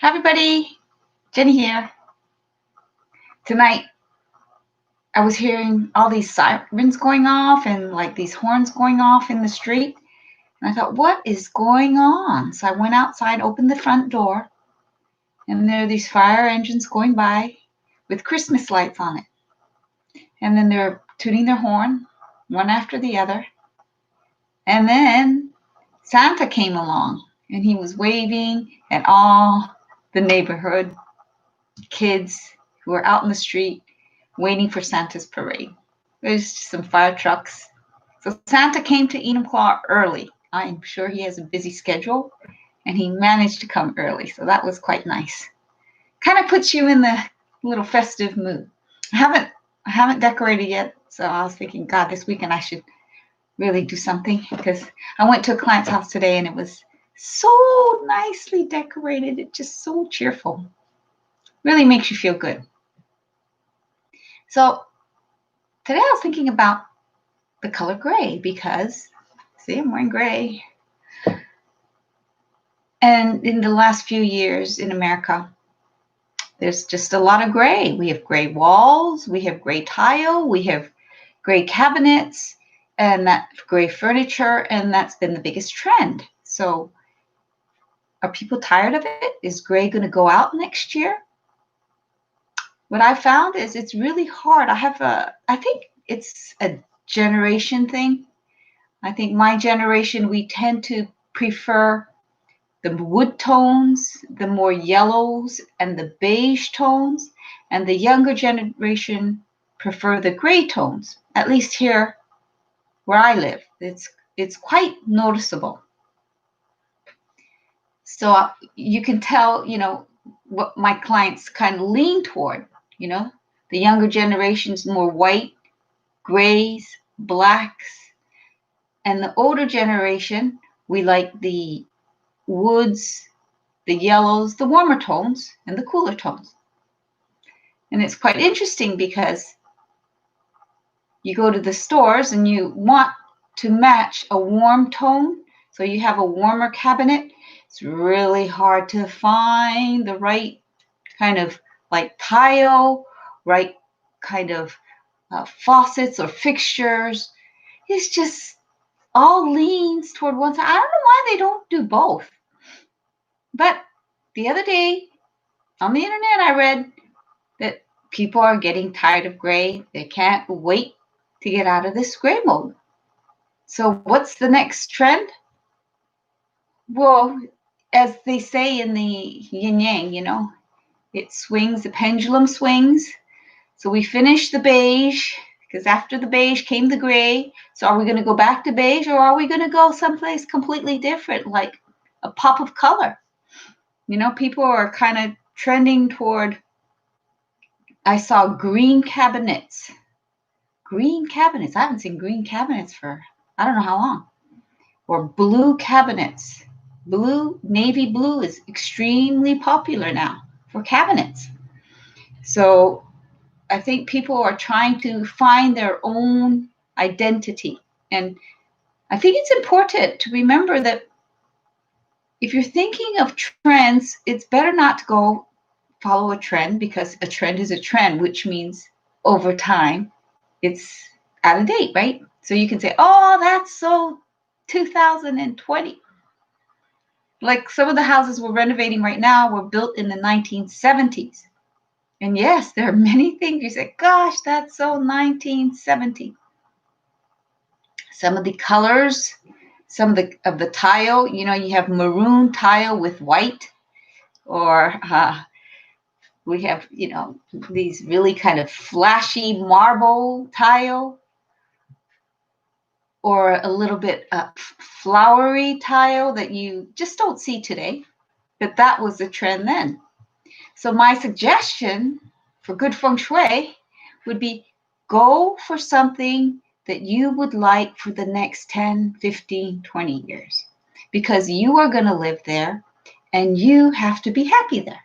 Hi everybody, Jenny here. Tonight I was hearing all these sirens going off and like these horns going off in the street. And I thought, what is going on? So I went outside, opened the front door, and there are these fire engines going by with Christmas lights on it. And then they're tooting their horn, one after the other. And then Santa came along and he was waving at all the neighborhood kids who were out in the street waiting for Santa's parade. There's some fire trucks. So Santa came to Enumclaw early. I'm sure he has a busy schedule, and he managed to come early. So that was quite nice. Kind of puts you in the little festive mood. I haven't decorated yet, so I was thinking, God, this weekend I should really do something because I went to a client's house today and it was so nicely decorated. It's just so cheerful. Really makes you feel good. So today I was thinking about the color gray because, see, I'm wearing gray. And in the last few years in America, there's just a lot of gray. We have gray walls, we have gray tile, we have gray cabinets, and that gray furniture, and that's been the biggest trend. So are people tired of it? Is gray going to go out next year? What I found is it's really hard. I think it's a generation thing. I think my generation, we tend to prefer the wood tones, the more yellows and the beige tones, and the younger generation prefer the gray tones. At least here where I live, it's quite noticeable. So you can tell, what my clients kind of lean toward, the younger generation's more white, grays, blacks, and the older generation, we like the woods, the yellows, the warmer tones, and the cooler tones. And it's quite interesting because you go to the stores and you want to match a warm tone. So you have a warmer cabinet. It's really hard to find the right kind of like tile, right kind of faucets or fixtures. It's just all leans toward one side. I don't know why they don't do both. But the other day on the internet, I read that people are getting tired of gray. They can't wait to get out of this gray mode. So what's the next trend? Well, as they say in the yin yang, it swings, the pendulum swings. So we finished the beige because after the beige came the gray. So are we going to go back to beige or are we going to go someplace completely different, like a pop of color? People are kind of trending toward, I saw green cabinets. Green cabinets. I haven't seen green cabinets for I don't know how long. Or blue cabinets. Navy blue is extremely popular now for cabinets. So I think people are trying to find their own identity. And I think it's important to remember that if you're thinking of trends, it's better not to go follow a trend because a trend is a trend, which means over time it's out of date, right? So you can say, oh, that's so 2020. Like some of the houses we're renovating right now were built in the 1970s. And yes, there are many things you say, gosh, that's so 1970. Some of the colors, some of the tile, you have maroon tile with white, or we have, these really kind of flashy marble tile, or a little bit flowery tile that you just don't see today. But that was the trend then. So my suggestion for good feng shui would be go for something that you would like for the next 10, 15, 20 years. Because you are going to live there and you have to be happy there.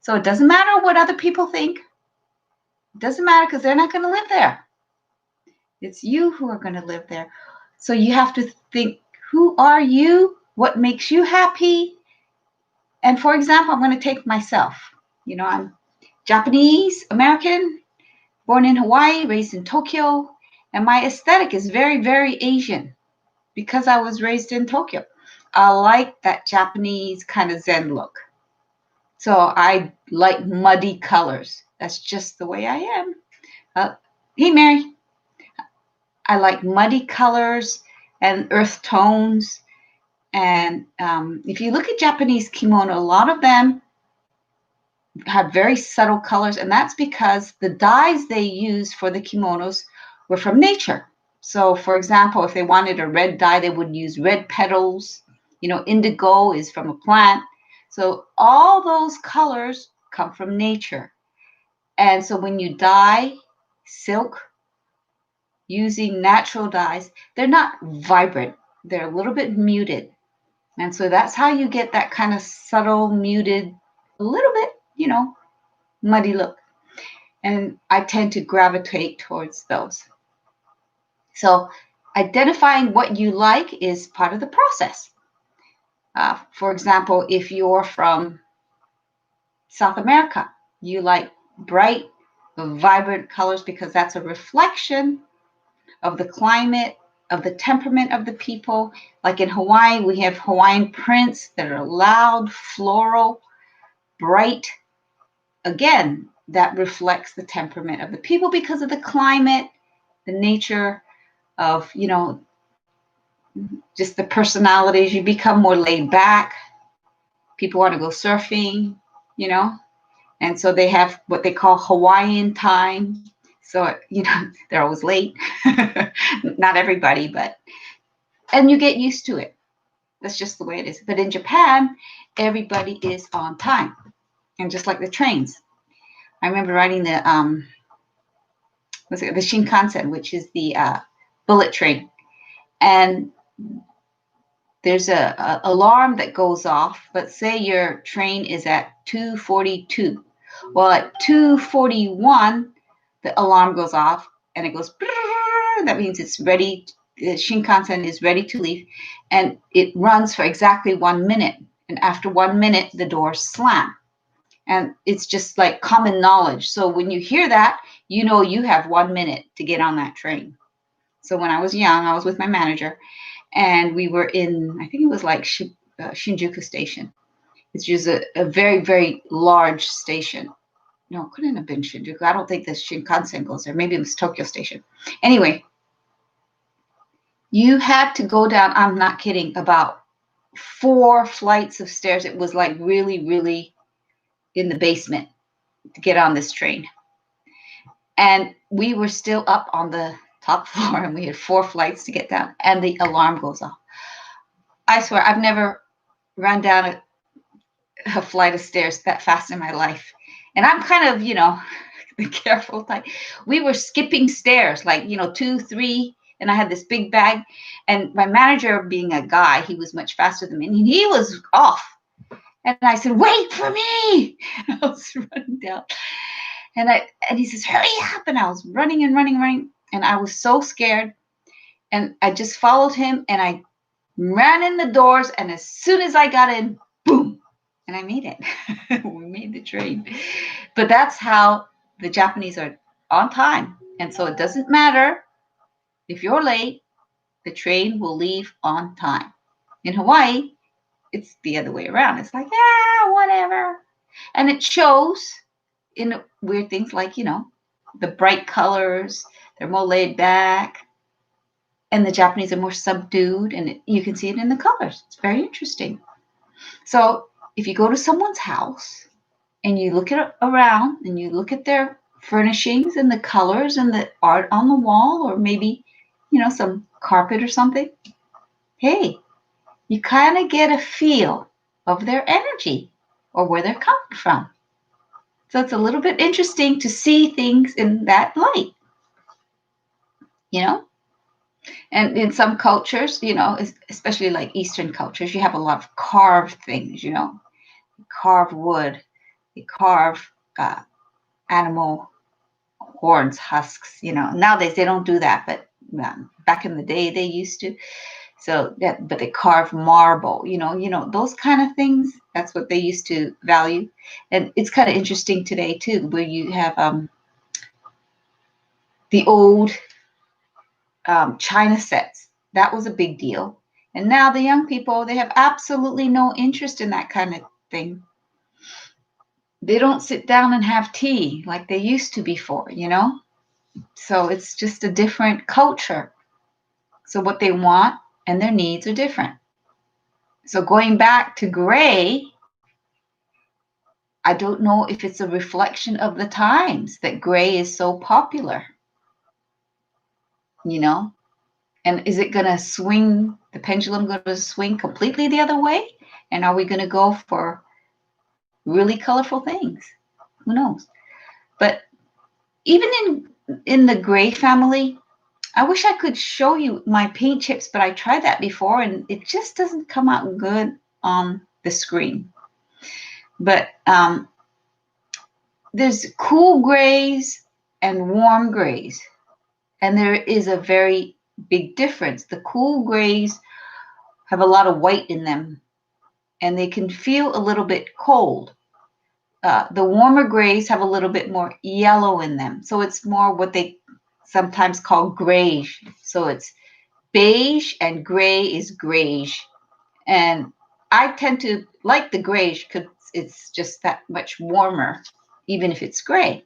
So it doesn't matter what other people think. It doesn't matter because they're not going to live there. It's you who are going to live there. So you have to think, who are you? What makes you happy? And for example, I'm going to take myself. I'm Japanese American, born in Hawaii, raised in Tokyo, and my aesthetic is very, very Asian because I was raised in Tokyo. I like that Japanese kind of Zen look. So I like muddy colors. That's just the way I am. Hey, Mary. I like muddy colors and earth tones. And if you look at Japanese kimono, a lot of them have very subtle colors, and that's because the dyes they use for the kimonos were from nature. So, for example, if they wanted a red dye, they would use red petals. Indigo is from a plant. So all those colors come from nature. And so when you dye silk using natural dyes, they're not vibrant. They're a little bit muted. And so that's how you get that kind of subtle, muted, a little bit, muddy look. And I tend to gravitate towards those. So identifying what you like is part of the process. For example, if you're from South America, you like bright, vibrant colors because that's a reflection of the climate, of the temperament of the people. Like in Hawaii, we have Hawaiian prints that are loud, floral, bright. Again, that reflects the temperament of the people because of the climate, the nature of, just the personalities. You become more laid back. People want to go surfing, and so they have what they call Hawaiian time. So, they're always late. Not everybody, and you get used to it. That's just the way it is. But in Japan, everybody is on time. And just like the trains. I remember riding the Shinkansen, which is the bullet train. And there's a alarm that goes off. Let's say your train is at 2:42. Well, at 2:41, the alarm goes off and it goes. That means it's ready. The Shinkansen is ready to leave, and it runs for exactly 1 minute. And after 1 minute, the doors slam. And it's just like common knowledge. So when you hear that, you have 1 minute to get on that train. So when I was young, I was with my manager, and we were in, I think it was like Shinjuku Station, which is a very, very large station. No, it couldn't have been Shinjuku. I don't think the Shinkansen goes there. Maybe it was Tokyo Station. Anyway, you had to go down, I'm not kidding, about 4 flights of stairs. It was like really, really in the basement to get on this train. And we were still up on the top floor, and we had 4 flights to get down, and the alarm goes off. I swear, I've never run down a flight of stairs that fast in my life. And I'm kind of, the careful type. We were skipping stairs, like, 2, 3, and I had this big bag. And my manager, being a guy, he was much faster than me, and he was off. And I said, "Wait for me!" And I was running down. And he says, "Hurry up!" And I was running and running and running. And I was so scared. And I just followed him, and I ran in the doors. And as soon as I got in, boom, and I made it. We made the train. But that's how the Japanese are on time. And so it doesn't matter if you're late, the train will leave on time. In Hawaii, it's the other way around. It's like, whatever. And it shows in weird things like, the bright colors. They're more laid back. And the Japanese are more subdued. And you can see it in the colors. It's very interesting. So if you go to someone's house and you look around and you look at their furnishings and the colors and the art on the wall, or maybe, some carpet or something, hey, you kind of get a feel of their energy or where they're coming from. So it's a little bit interesting to see things in that light, And in some cultures, especially like Eastern cultures, you have a lot of carved things, carved wood, they carve animal horns, husks, Nowadays they don't do that, but back in the day they used to. So that, but they carve marble, those kind of things. That's what they used to value. And it's kind of interesting today too, where you have the old China sets. That was a big deal. And now the young people, they have absolutely no interest in that kind of thing. They don't sit down and have tea like they used to before, So it's just a different culture. So what they want and their needs are different. So going back to gray, I don't know if it's a reflection of the times that gray is so popular, And is it going to swing, the pendulum going to swing completely the other way? And are we going to go for really colorful things? Who knows? But even in the gray family, I wish I could show you my paint chips, but I tried that before and it just doesn't come out good on the screen. But there's cool grays and warm grays. And there is a very big difference. The cool grays have a lot of white in them and they can feel a little bit cold. The warmer grays have a little bit more yellow in them. So it's more what they sometimes call grayish. So it's beige and gray is grayish. And I tend to like the grayish because it's just that much warmer, even if it's gray.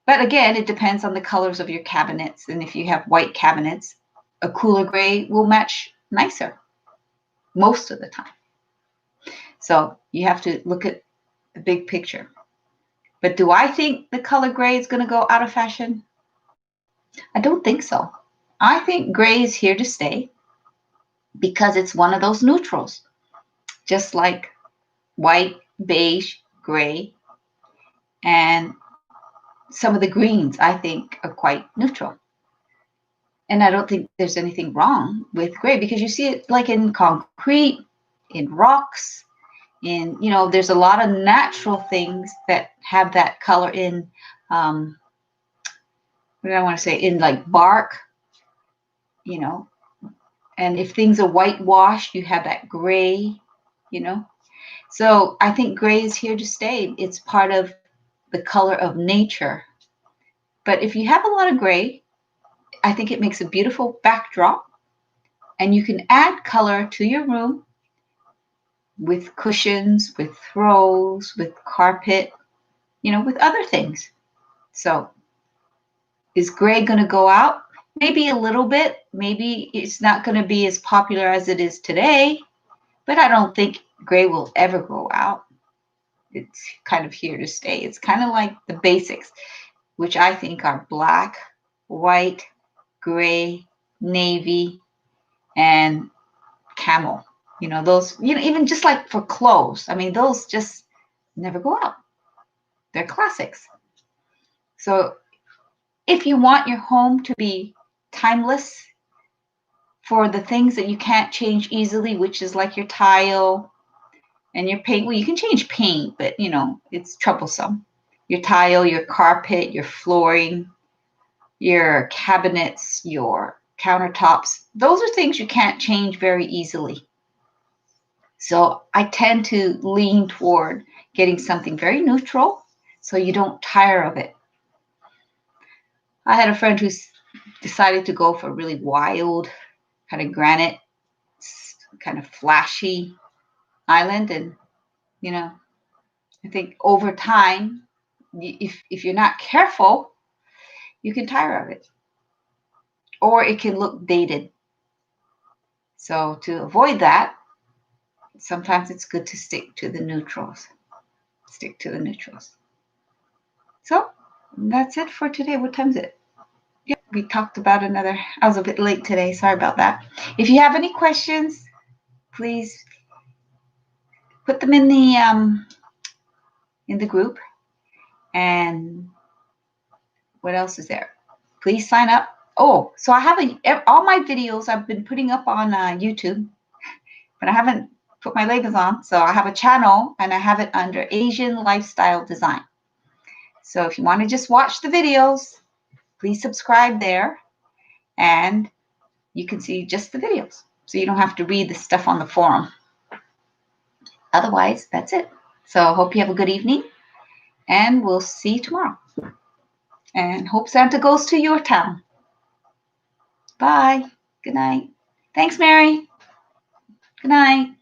But again, it depends on the colors of your cabinets. And if you have white cabinets, a cooler gray will match nicer most of the time. So you have to look at the big picture. But do I think the color gray is going to go out of fashion? I don't think so. I think gray is here to stay because it's one of those neutrals, just like white, beige, gray, and some of the greens I think are quite neutral. And I don't think there's anything wrong with gray because you see it like in concrete, in rocks, there's a lot of natural things that have that color in, what do I want to say, in like bark, and if things are whitewashed, you have that gray, So I think gray is here to stay. It's part of the color of nature. But if you have a lot of gray, I think it makes a beautiful backdrop and you can add color to your room with cushions, with throws, with carpet, with other things. So is gray going to go out? Maybe a little bit. Maybe it's not going to be as popular as it is today, but I don't think gray will ever go out. It's kind of here to stay. It's kind of like the basics, which I think are black, white, gray, navy, and camel. Those, even just like for clothes. I mean, those just never go out. They're classics. So if you want your home to be timeless for the things that you can't change easily, which is like your tile and your paint. Well, you can change paint, but it's troublesome. Your tile, your carpet, your flooring, your cabinets, your countertops. Those are things you can't change very easily. So I tend to lean toward getting something very neutral so you don't tire of it. I had a friend who decided to go for a really wild kind of granite, kind of flashy island. And, I think over time, if you're not careful, you can tire of it. Or it can look dated. So to avoid that, sometimes it's good to stick to the neutrals. So that's it for today. What time is it? Yeah, we talked about I was a bit late today. Sorry about that. If you have any questions, please put them in the group. And what else is there? Please sign up. Oh, so I have all my videos I've been putting up on YouTube, but I haven't put my labels on. So I have a channel and I have it under Asian Lifestyle Design. So if you want to just watch the videos, please subscribe there. And you can see just the videos. So you don't have to read the stuff on the forum. Otherwise, that's it. So I hope you have a good evening, and we'll see you tomorrow. And hope Santa goes to your town. Bye. Good night. Thanks, Mary. Good night.